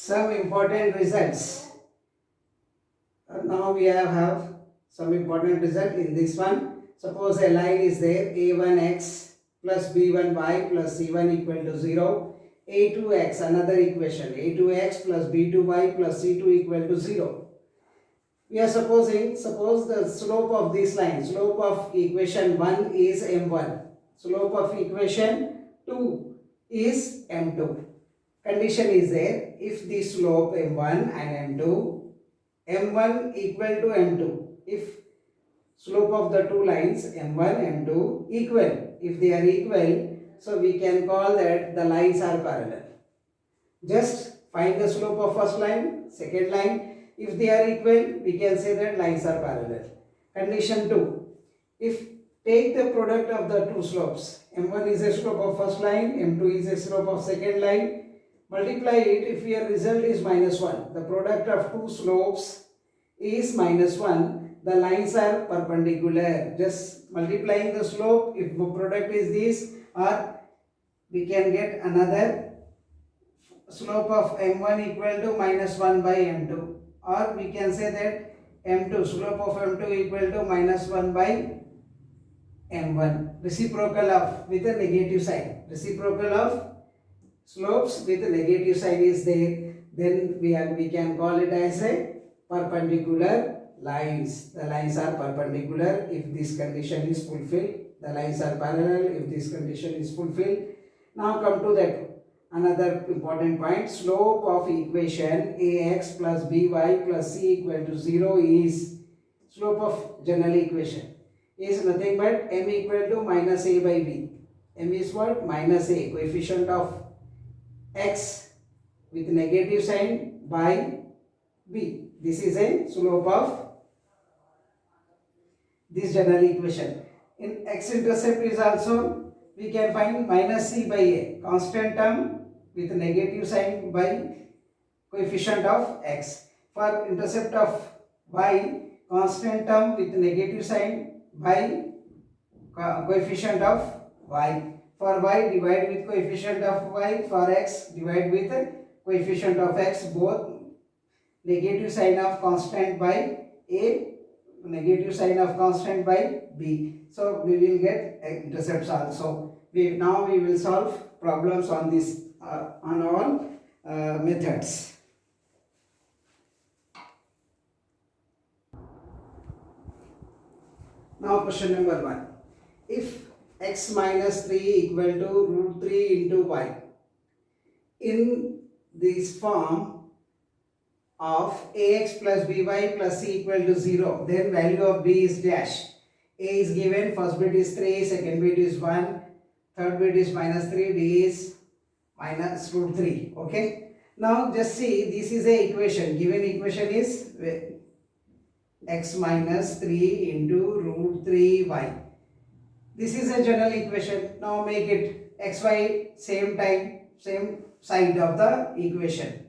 some important results. Now we have some important result in this one. Suppose a line is there, a1x plus b1y plus c1 equal to 0. a2x, another equation, a2x plus b2y plus c2 equal to 0. We are suppose the slope of this line, slope of equation 1 is m1, slope of equation 2 is m2. Condition is there, if the slope m1 and m1 equal to m2, if slope of the two lines m1 m2 equal, if they are equal, so we can call that the lines are parallel. Just find the slope of first line, second line. If they are equal, we can say that lines are parallel. Condition 2. If take the product of the two slopes, m1 is a slope of first line, m2 is a slope of second line, multiply it, if your result is -1, the product of two slopes is -1, the lines are perpendicular. Just multiplying the slope, if the product is this, or we can get another slope of m1 equal to -1 by m2, or we can say that m2, slope of m2 equal to -1 by m1. Reciprocal of with a negative sign, reciprocal of slopes with a negative sign is there, then we can call it as a perpendicular lines. The lines are perpendicular if this condition is fulfilled. The lines are parallel if this condition is fulfilled. Now come to that another important point. Slope of equation ax plus by plus c equal to 0 is, slope of general equation is nothing but m equal to minus a by b. M is what? Minus a, coefficient of x with negative sign by b. This is a slope of this general equation. In x-intercept is also we can find minus c by a, constant term with negative sign by coefficient of x. For intercept of y, constant term with negative sign by coefficient of y. For y, divide with coefficient of y. For x, divide with coefficient of x. Both negative sign of constant by a, negative sign of constant by b. So we will get intercepts also. Now we will solve problems on this on all methods. Now question number 1. If x minus 3 equal to root 3 into y, in this form of ax plus by plus c equal to 0, then value of b is dash. A is given, first bit is 3, second bit is 1, third bit is minus 3, d is minus root 3. Okay. Now just see, this is a equation. Given equation is x minus 3 into root 3y. This is a general equation. Now make it xy same side of the equation.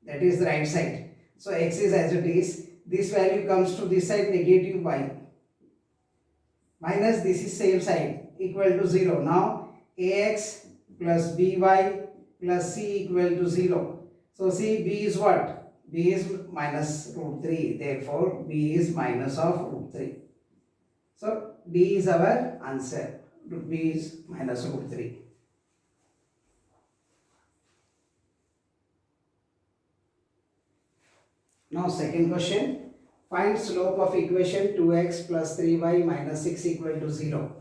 That is the right side. So x is as it is. This value comes to this side, negative y. Minus this is same side, equal to 0. Now ax plus by plus c equal to 0. So see, b is what? B is minus root 3. Therefore, b is minus of root 3. So D is our answer. B is minus root 3. Now second question. Find slope of equation 2x plus 3y minus 6 equal to 0.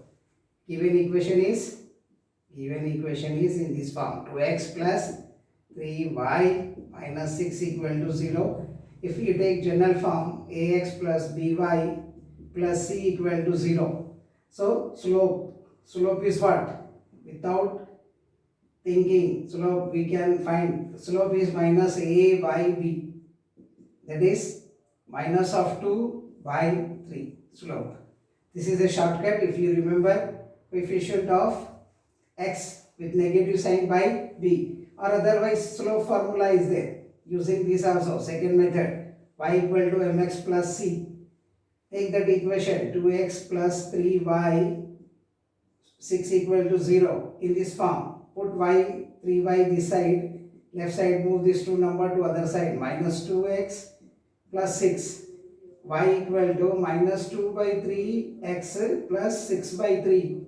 Given equation is in this form. 2x plus 3y minus 6 equal to 0. If you take general form, ax plus by plus c equal to 0. So slope is what? Without thinking, slope we can find. Slope is minus a by b. That is minus of 2 by 3 slope. This is a shortcut. If you remember, coefficient of x with negative sign by b, or otherwise slope formula is there. Using this also, second method, y equal to mx plus c. Take that equation, 2x plus 3y 6 equal to 0 in this form. Put y 3y this side, left side move this 2 number to other side, minus 2x plus 6, y equal to minus 2 by 3 x plus 6 by 3.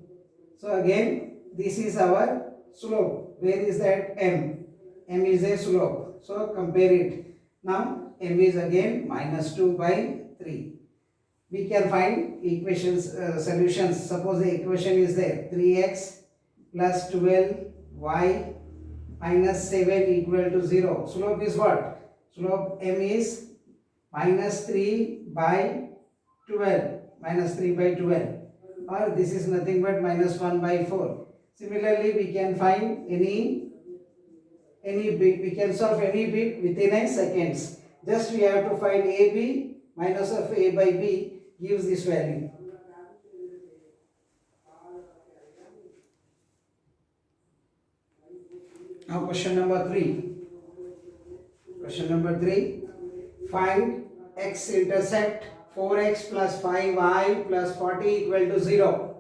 So again this is our slope. Where is that? M. M is a slope. So compare it. Now M is again minus 2 by 3. We can find equations, solutions. Suppose the equation is there, 3x plus 12y minus 7 equal to 0. Slope is what? Slope M is minus 3 by 12, minus 3 by 12, or this is nothing but minus 1 by 4. Similarly, we can find any bit, we can solve any bit within a seconds. Just we have to find AB, minus of A by B gives this value. Now question number 3. Question number 3. Find x-intercept 4x plus 5y plus 40 equal to 0.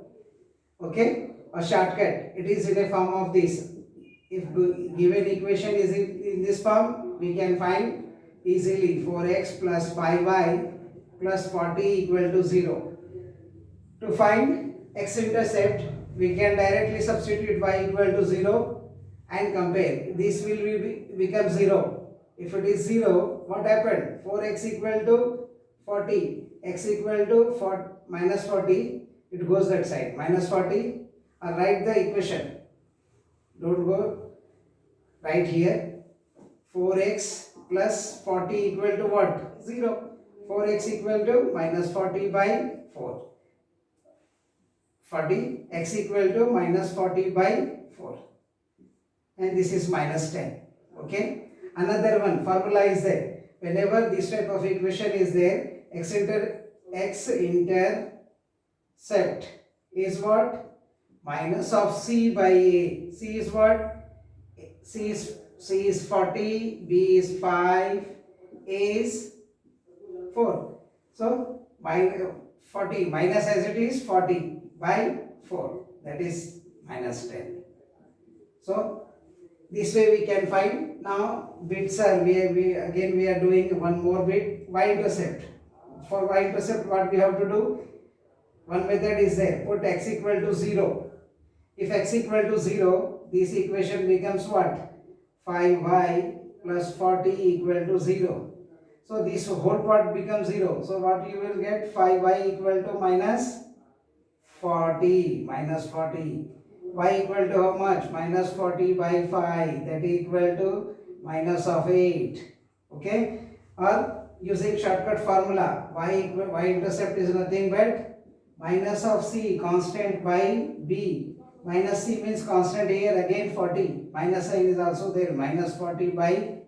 Okay, a shortcut. It is in a form of this. If given equation is in this form, we can find easily 4x plus 5y plus 40 equal to 0. To find x-intercept, we can directly substitute y equal to 0 and compare. This will become 0. If it is 0, what happened? 4x equal to 40, x equal to minus 40, it goes that side, minus 40. Or write the equation. Don't go right here. 4x plus 40 equal to what? 0. 4x equal to minus 40 by 4. 40, x equal to minus 40 by 4. And this is minus 10. Okay. Another one, formula is there. Whenever this type of equation is there, x-intercept is what? Minus of c by a. C is what? C is 40, b is 5, a is 4. So 40 minus as it is 40 by 4, that is minus 10. So this way we can find. Now bits are, we are doing one more bit, y-intercept. For y-intercept, what we have to do? One method is there. Put x equal to 0. If x equal to 0, this equation becomes what? 5y plus 40 equal to 0. So this whole part becomes 0. So what you will get? 5y equal to minus 40. Minus 40. Y equal to how much? Minus 40 by 5. That is equal to minus of 8. Okay? Or using shortcut formula, y-intercept is nothing but minus of c, constant, by b. Minus c means constant here, again 40. Minus sign is also there. Minus 40 by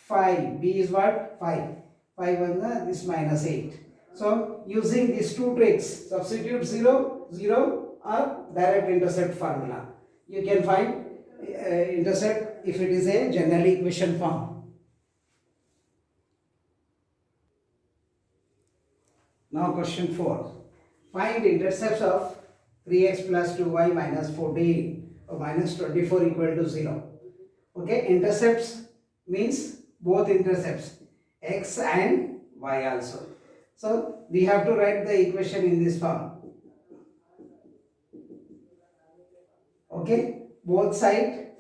5. B is what? 5. 5 on this minus 8. So using these two tricks, substitute 0, 0 or direct intercept formula. You can find intercept if it is a general equation form. Now question 4. Find intercepts of 3x plus 2y minus 14 or minus 24 equal to 0. Okay, intercepts means both intercepts, x and y also. So we have to write the equation in this form. Okay, both side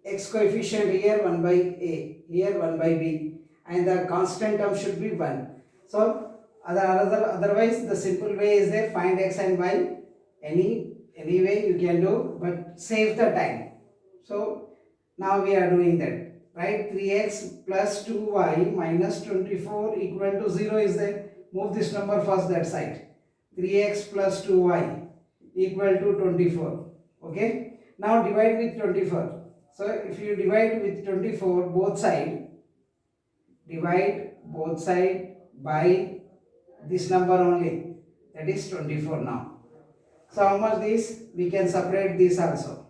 x coefficient here 1 by a, here 1 by b, and the constant term should be 1. So otherwise the simple way is there, find x and y. Any way you can do, but save the time. So now we are doing that. Right, 3x plus 2y minus 24 equal to 0 is there. Move this number first that side. 3x plus 2y equal to 24. Okay. Now divide with 24. So if you divide with 24 both side, divide both side by this number only, that is 24 now. So how much this? We can separate this also.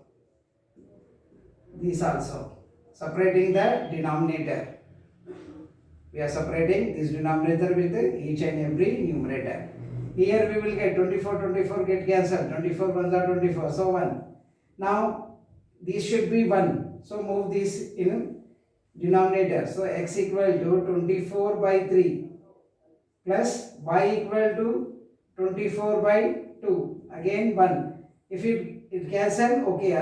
This also. Separating the denominator. We are separating this denominator with each and every numerator. Here we will get 24 get cancelled. 24 ones are 24. So 1. Now this should be 1. So move this in denominator. So x equal to 24 by 3 plus y equal to 24 by 2. Again 1. If it cancel, okay.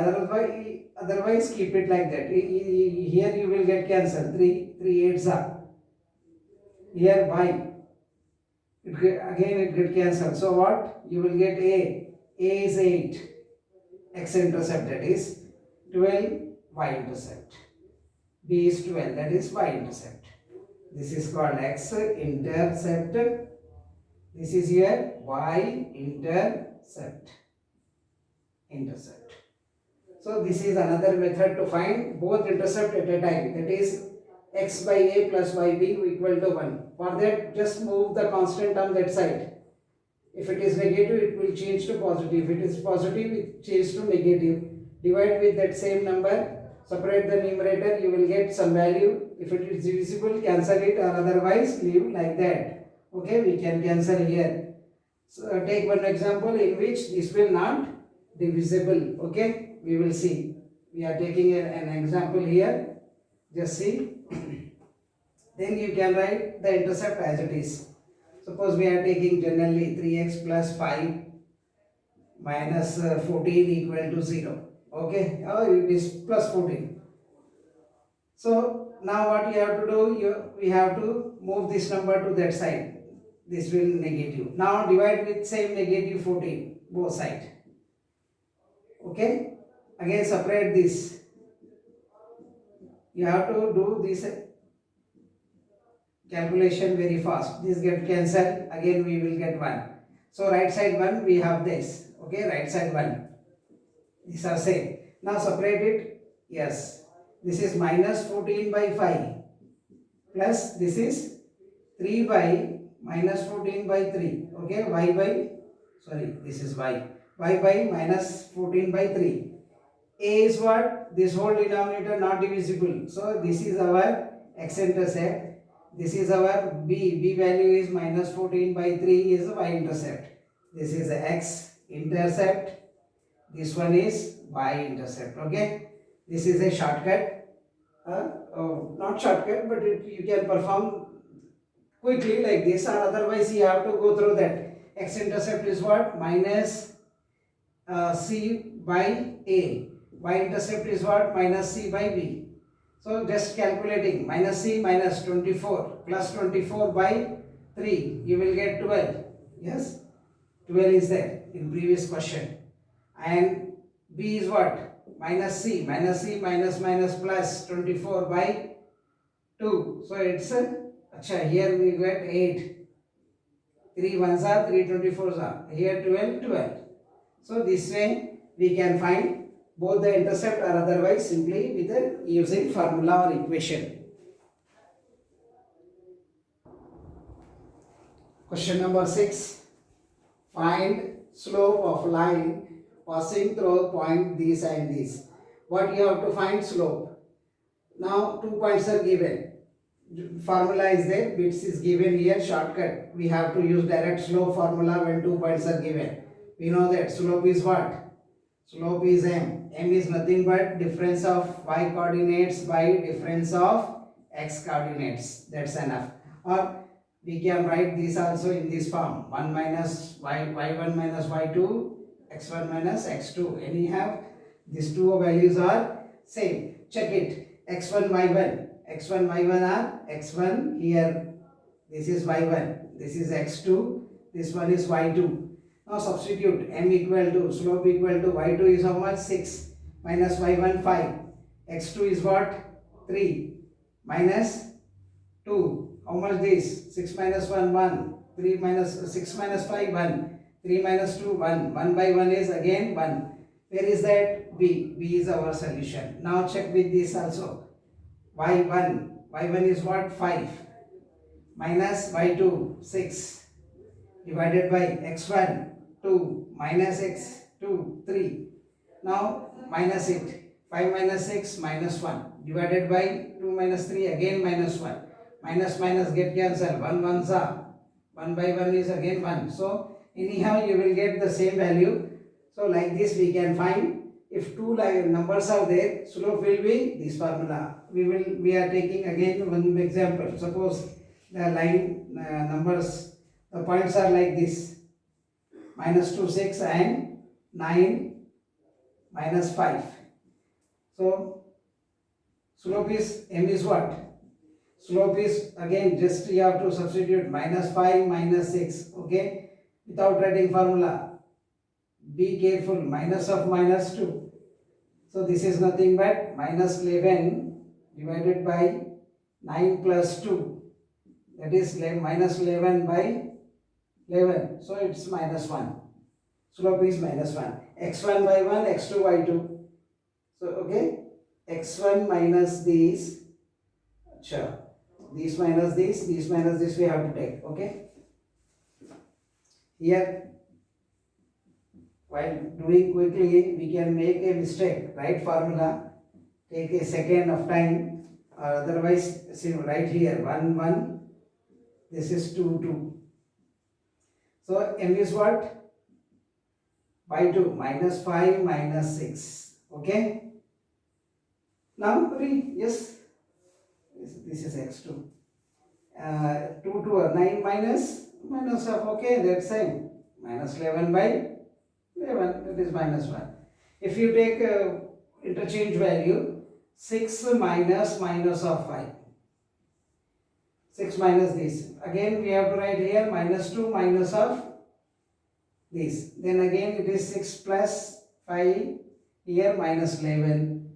Otherwise keep it like that. Here you will get cancel. 3 8s are. Here y. Again it get cancelled. So what? You will get A. A is 8. X-intercept, that is 12. Y-intercept. B is 12. That is Y-intercept. This is called X-intercept. This is your Y-intercept. So this is another method to find both intercept at a time. That is x by a plus yb equal to 1. For that, just move the constant on that side. If it is negative, it will change to positive. If it is positive, it changes to negative. Divide with that same number. Separate the numerator, you will get some value. If it is divisible, cancel it, or otherwise leave like that. Okay, we can cancel here. So take one example in which this will not divisible. Okay, we will see. We are taking an example here. Just see. Then you can write the intercept as it is. Suppose we are taking generally 3x plus 5 minus 14 equal to 0. Okay, it is plus 14. So now what you have to do, we have to move this number to that side. This will negative. Now divide with same negative 14 both sides. Okay, again separate this. You have to do this calculation very fast. This get cancelled, again we will get 1. So right side 1 we have this. Okay, right side 1. These are same. Now separate it. Yes. This is minus 14 by 5 plus this is 3 by minus 14 by 3. Okay, y by, sorry, this is y. Y by minus 14 by 3. A is what? This whole denominator not divisible. So this is our x-intercept. This is our b. B value is minus 14 by 3 is y-intercept. This is x-intercept. This one is y-intercept. Okay. This is a shortcut. Not shortcut, but you can perform quickly like this, or otherwise you have to go through that. X-intercept is what? Minus c by a. Y-intercept is what? Minus c by b. So just calculating minus c minus 24 plus 24 by 3, you will get 12. Yes, 12 is there in previous question. And b is what? Minus c minus plus 24 by 2. So it's here we get 8. 3 ones are 3 24s are. Here 12. So this way we can find both the intercept or otherwise simply with using formula or equation. Question number 6. Find slope of line passing through point this and this. What you have to find? Slope. Now 2 points are given. Formula is there, bits is given here, shortcut. We have to use direct slope formula when 2 points are given. We know that slope is what? Slope is m. M is nothing but difference of y coordinates by difference of x coordinates. That's enough. Or we can write this also in this form. 1 minus y1 minus y2, x1 minus x2. Anyhow, these two values are same. Check it. x1, y1. x1, y1 are x1 here. This is y1. This is x2. This one is y2. Now substitute m equal to slope equal to y2 is how much? 6 minus y1 5. x2 is what? 3 minus 2. How much this? 6 minus 1 1. 3 minus 6 minus 5 1. 3 minus 2 1. 1 by 1 is again 1. Where is that? B. B is our solution. Now check with this also. y1. y1 is what? 5 minus y2 6 divided by x1 2 minus x2 3. Now minus it. 5 minus 6 minus 1 divided by 2 minus 3 again minus 1. Minus minus get cancelled. 1 ones are. 1 by 1 is again 1. So anyhow you will get the same value. So like this we can find if two numbers are there, slope will be this formula. We are taking again one example. Suppose the line numbers, the points are like this: -2, 6 and 9, -5. So slope is m is what? Slope is again just you have to substitute -5 -6. Okay, without writing formula. Be careful, minus of -2. So this is nothing but -11 divided by 9 plus 2. That is -11 by 11. So it's -1. Slope is -1. x1 by 1, x2 by 2. So okay, x1 minus these. Sure. These minus this, we have to take. Okay. Here, while doing quickly, we can make a mistake. Write formula, take a second of time, otherwise, see right here 1 1. This is 2 2. So m is what? By 2, -5 -6. Okay. Now read. Yes. This is x2. 2 2 9 minus of, okay, that's same. -11 by 11, that is -1. If you take interchange value, 6 minus of 5. 6 minus this. Again we have to write here -2 minus of this. Then again it is 6 plus 5, here -11.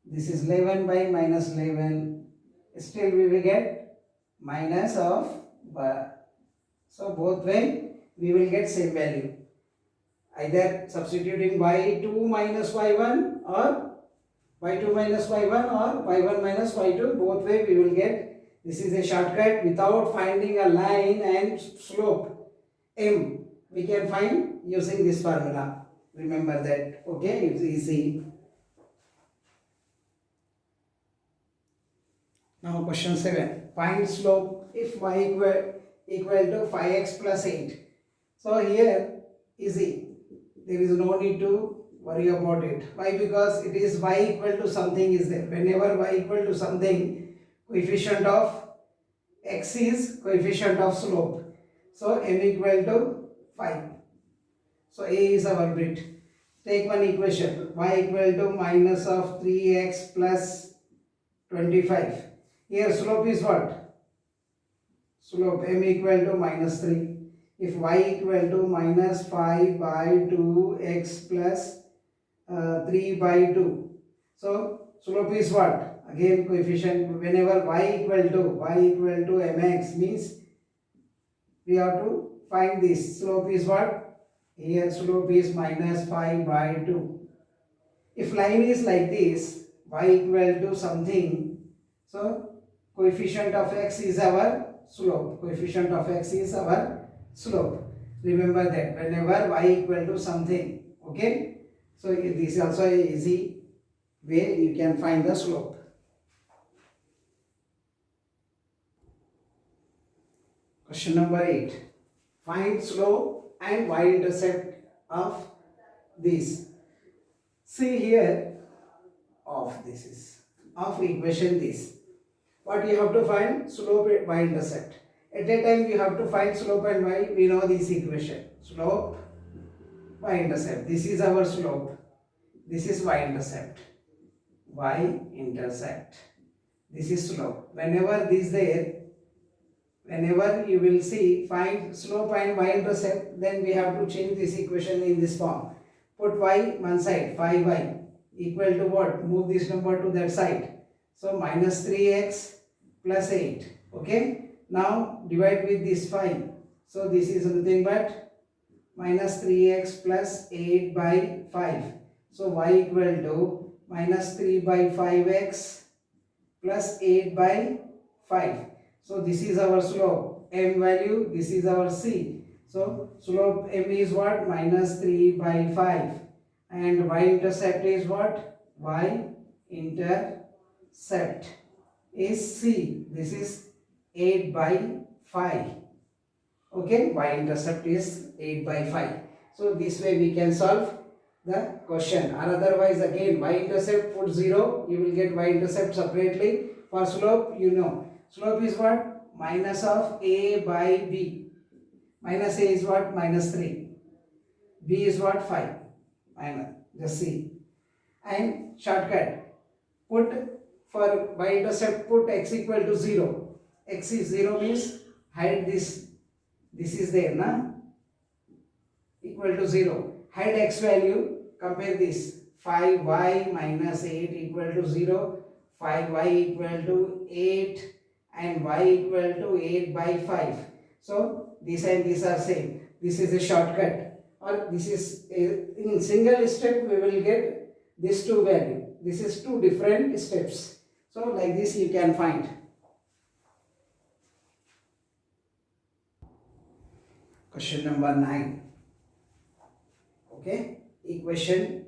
This is 11 by -11. Still we will get minus of, so both way we will get same value. Either substituting y2 minus y1 or y2 minus y1 or y1 minus y2, both way we will get. This is a shortcut. Without finding a line and slope m, we can find using this formula. Remember that. Okay, it's easy. Now question 7. Find slope if y equal to 5x plus 8. So here easy. There is no need to worry about it. Why? Because it is y equal to something is there. Whenever y equal to something, coefficient of x is coefficient of slope. So m equal to 5. So a is our bit. Take one equation. Y equal to minus of 3x plus 25. Here slope is what? Slope m equal to -3. If y equal to -5 by 2x plus 3 by 2. So slope is what? Again coefficient. Whenever y equal to mx means we have to find this. Slope is what? Here slope is -5 by 2. If line is like this, y equal to something, so coefficient of x is our slope. Coefficient of x is our slope. Remember that whenever y equal to something. Okay. So this is also a easy way you can find the slope. Question number 8. Find slope and y-intercept of this. See here of this is of equation this. What you have to find? Slope and y-intercept. At that time you have to find slope and y. We know this equation. Slope, y-intercept. This is our slope. This is y-intercept. Y-intercept. This is slope. Whenever this there, whenever you will see find slope and y-intercept, then we have to change this equation in this form. Put y one side, 5y equal to what? Move this number to that side. So minus 3x plus 8. Okay. Now divide with this 5. So this is nothing but minus 3x plus 8 by 5. So y equal to minus 3 by 5x plus 8 by 5. So this is our slope. M value, this is our C. So slope M is what? Minus 3 by 5. And y-intercept is what? Y-intercept is C. This is 8 by 5. Okay, y-intercept is 8 by 5. So this way we can solve. the question, or otherwise again y-intercept put 0, you will get y-intercept separately. For slope, you know, slope is what? Minus of a by b. Minus a is what? Minus 3. B is what? 5. Minus, just see. And shortcut, put for y-intercept, put x equal to 0. X is 0 means hide this. This is there, na? Equal to 0. Hide x value, compare this. 5y minus 8 equal to 0. 5y equal to 8 and y equal to 8 by 5. So this and this are same. This is a shortcut, or this is a, in single step we will get this two value. This is two different steps. So like this you can find. Question number 9. Okay, equation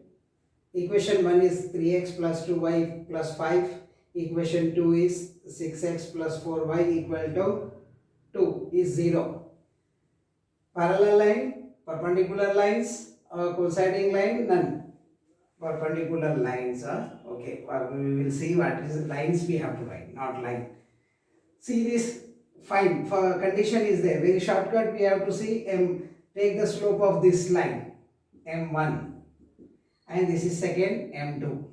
1 is 3x plus 2y plus 5. Equation 2 is 6x plus 4y equal to 2 is 0. Parallel line, perpendicular lines, coinciding line, none. Perpendicular lines are okay. We will see what is lines we have to write, not line. See this, fine. For condition is there. Very shortcut we have to see m. Take the slope of this line m1, and this is second m2.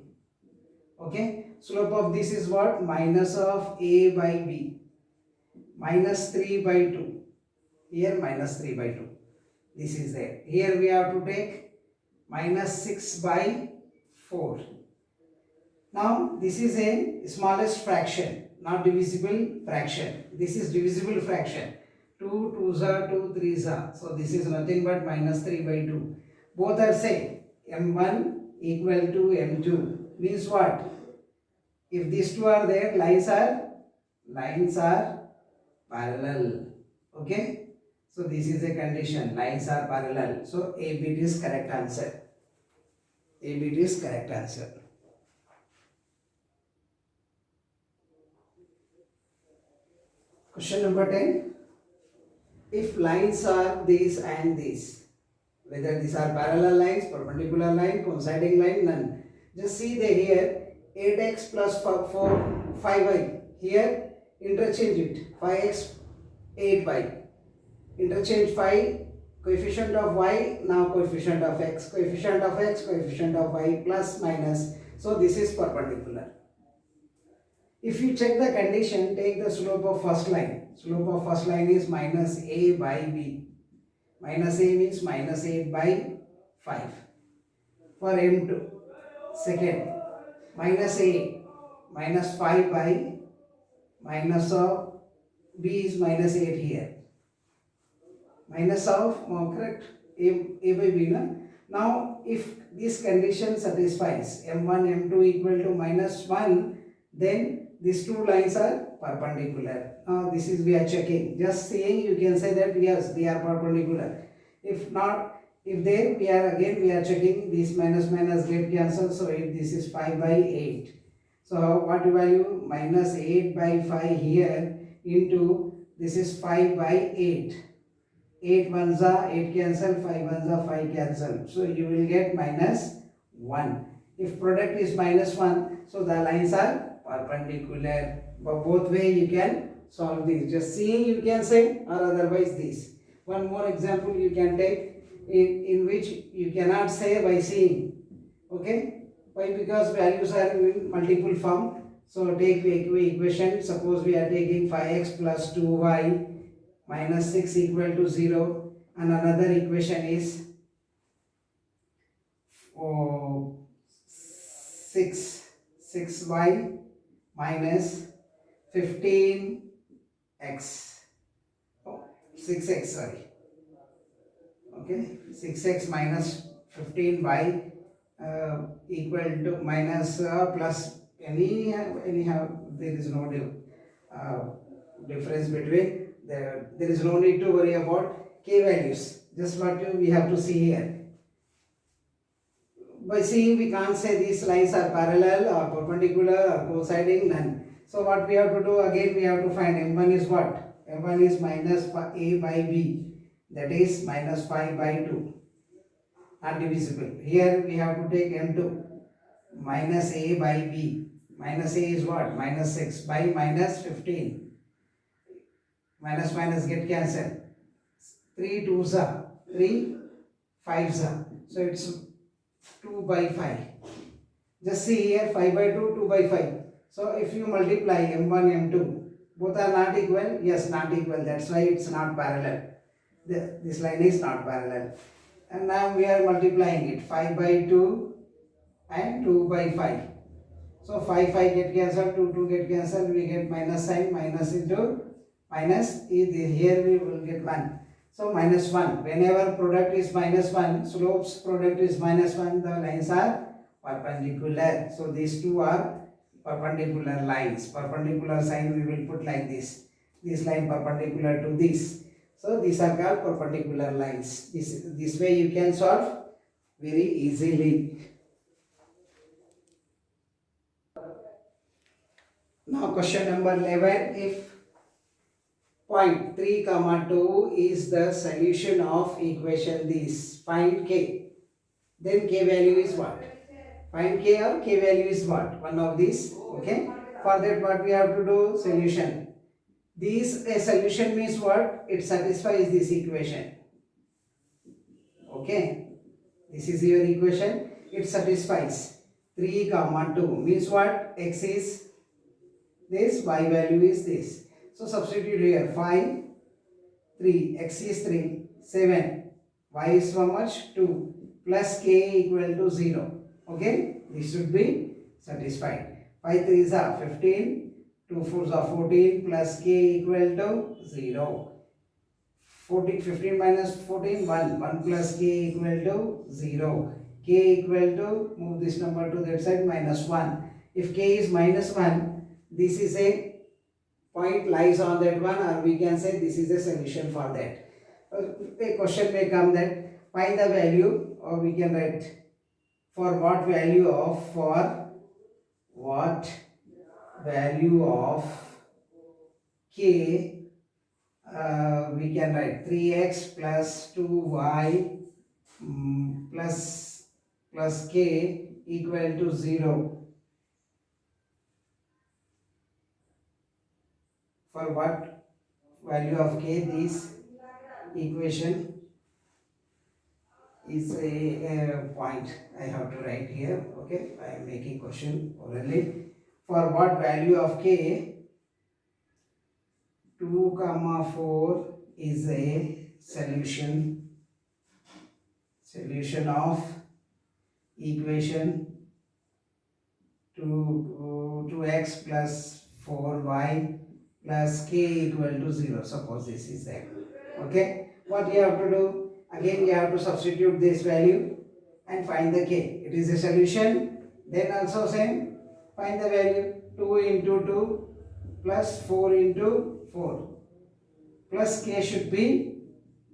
Okay. Slope of this is what? Minus of a by b. Minus 3 by 2. Here minus 3 by 2. This is there. Here we have to take minus 6 by 4. Now this is a smallest fraction, not divisible fraction. This is divisible fraction. 2 2s are 2 3s are. So this is nothing but minus 3 by 2. Both are same. m1 equal to m2 means what? If these two are there, lines are parallel. Okay. So this is a condition. Lines are parallel. So ABT is correct answer. ABT is correct answer. Question number 10. If lines are these and these, whether these are parallel lines, perpendicular line, coinciding line, none. Just see there here 8x plus 5y. Here interchange it. 5x, 8y. Interchange 5, coefficient of y, now coefficient of x, coefficient of x, coefficient of y, plus minus. So this is perpendicular. If you check the condition, take the slope of first line. Slope of first line is minus a by b. Minus a means minus 8 by 5. For m2, second, minus a, minus 5 by, minus of b is minus 8 here. Minus of, correct, a by b. Na? Now, if this condition satisfies m1, m2 equal to minus 1, then these two lines are perpendicular. Now, this is we are checking. Just saying you can say that yes, they are perpendicular. If not, if they, we are checking this minus minus get cancelled. So, if this is 5 by 8. So, what value? Minus 8 by 5 here into this is 5 by 8. 8 ones are 8 cancel, 5 ones are 5 cancel. So you will get minus 1. If product is minus 1, so the lines are perpendicular. But both way you can solve this. Just seeing you can say, or otherwise this. One more example you can take in which you cannot say by seeing. Okay? Why? Because values are in multiple form. So take the equation. Suppose we are taking 5x plus 2y minus 6 equal to 0, and another equation is 6y minus 15x, 6x, sorry, okay, 6x minus 15y equal to minus plus anyhow there is no difference between. There is no need to worry about k values. Just what we have to see here. By seeing we can't say these lines are parallel or perpendicular or coinciding, none. So what we have to do again, we have to find m1 is what? m1 is minus a by b, that is minus 5 by 2. not divisible. Here we have to take m2 minus a by b. Minus a is what? Minus 6 by minus 15. Minus minus get cancelled. 3 2s are 3 5s are. So it's 2 by 5. Just see here 5 by 2, 2 by 5. So if you multiply m1, m2, both are not equal. Yes, not equal. That's why it's not parallel. This line is not parallel. And now we are multiplying it. 5 by 2 and 2 by 5. So 5 get cancelled, 2 get cancelled. We get minus sign, minus into minus. Here we will get 1. So minus 1. Whenever product is minus 1, slopes product is minus 1, the lines are perpendicular. So these two are perpendicular lines. Perpendicular sign we will put like this. This line perpendicular to this. So these are called perpendicular lines. This way you can solve very easily. Now question number 11. If point 3 comma 2 is the solution of equation this, find k. Then k value is what? Find k or k value is what? One of these. Okay. For that what we have to do? Solution. This a solution means what? It satisfies this equation. Okay. This is your equation. It satisfies 3 comma 2 means what? X is this, y value is this. So substitute here 5, 3, x is 3, 7, y is how much? 2 plus k equal to 0. Okay, this should be satisfied. 5 3s are 15, 2 4s are 14 plus k equal to 0. 15 minus 14, 1. 1 plus k equal to 0. K equal to, move this number to that side, minus 1. If k is minus 1, this is a point lies on that one, or we can say this is a solution for that. A question may come that find the value, or we can write for what value of k, we can write 3x plus 2y plus k equal to 0. For what value of k this equation is a point I have to write here. Okay, I am making question orally. For what value of k 2 comma 4 is a solution of equation 2x plus 4y plus k equal to 0. Suppose this is there. Okay, what you have to do? Again you have to substitute this value and find the k. It is a solution. Then also same, find the value. 2 into 2 plus 4 into 4 plus k should be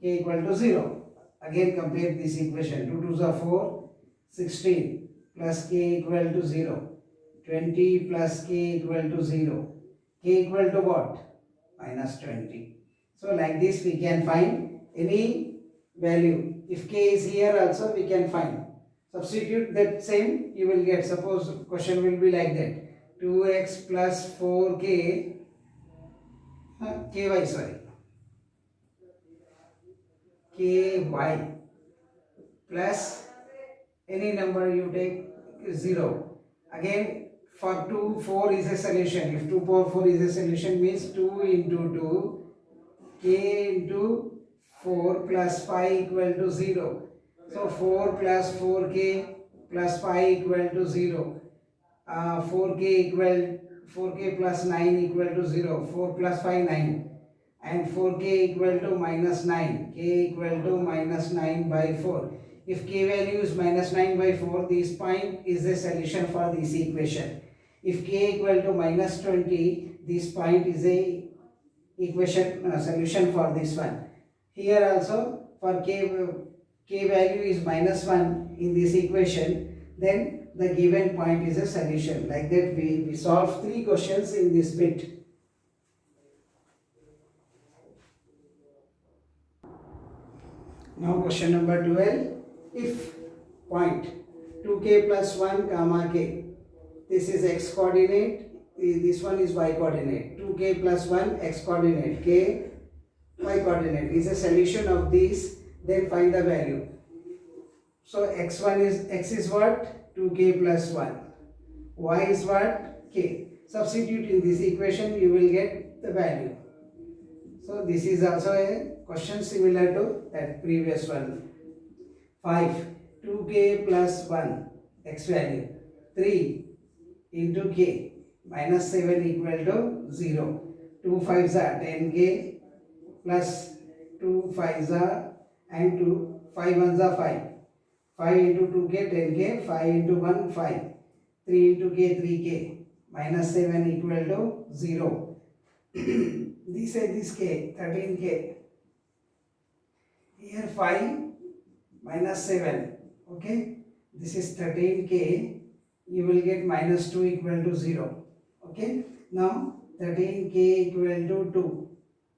k equal to 0. Again compare this equation. 2 2s are 4, 16 plus k equal to 0. 20 plus k equal to 0. K equal to what? Minus 20. So like this we can find any value. If k is here also we can find. Substitute that same, you will get. Suppose question will be like that. 2x plus 4k, ky, sorry. Ky plus any number you take 0. Again for 2, 4 is a solution. If 2 power 4 is a solution means 2 into 2 k into 4 plus 5 equal to 0. So 4 plus 4k plus 5 equal to 0. 4k plus 9 equal to 0. 4 plus 5 9. And 4k equal to minus 9. K equal to minus 9 by 4. If k value is minus 9 by 4, this point is the solution for this equation. If k equal to minus 20, this point is a equation solution for this one. Here also for k value is minus 1 in this equation, then the given point is a solution. Like that we solve 3 questions in this bit. Now question number 12. If point. 2k plus 1 comma k. This is x coordinate. This one is y coordinate. 2k plus 1 x coordinate. K y coordinate is a solution of these. Then find the value. So x is what? 2k plus 1. Y is what? K. Substitute in this equation, you will get the value. So this is also a question similar to that previous one. 5. 2k plus 1 x value. 3 into k minus 7 equal to 0. 2 5s are 10k plus 2 5s are and 2 5 1s are 5. 5 into 2k 10k, 5 into 1 5. 3 into k 3k minus 7 equal to 0. This k 13k. Here 5 minus 7. Okay. This is 13k. You will get minus 2 equal to 0. Okay. Now 13k equal to 2.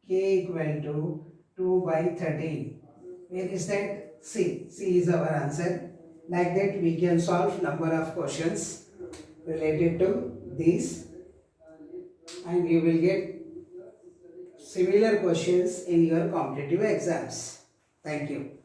K equal to 2 by 13. Where is that? C. C is our answer. Like that we can solve number of questions related to this, and you will get similar questions in your competitive exams. Thank you.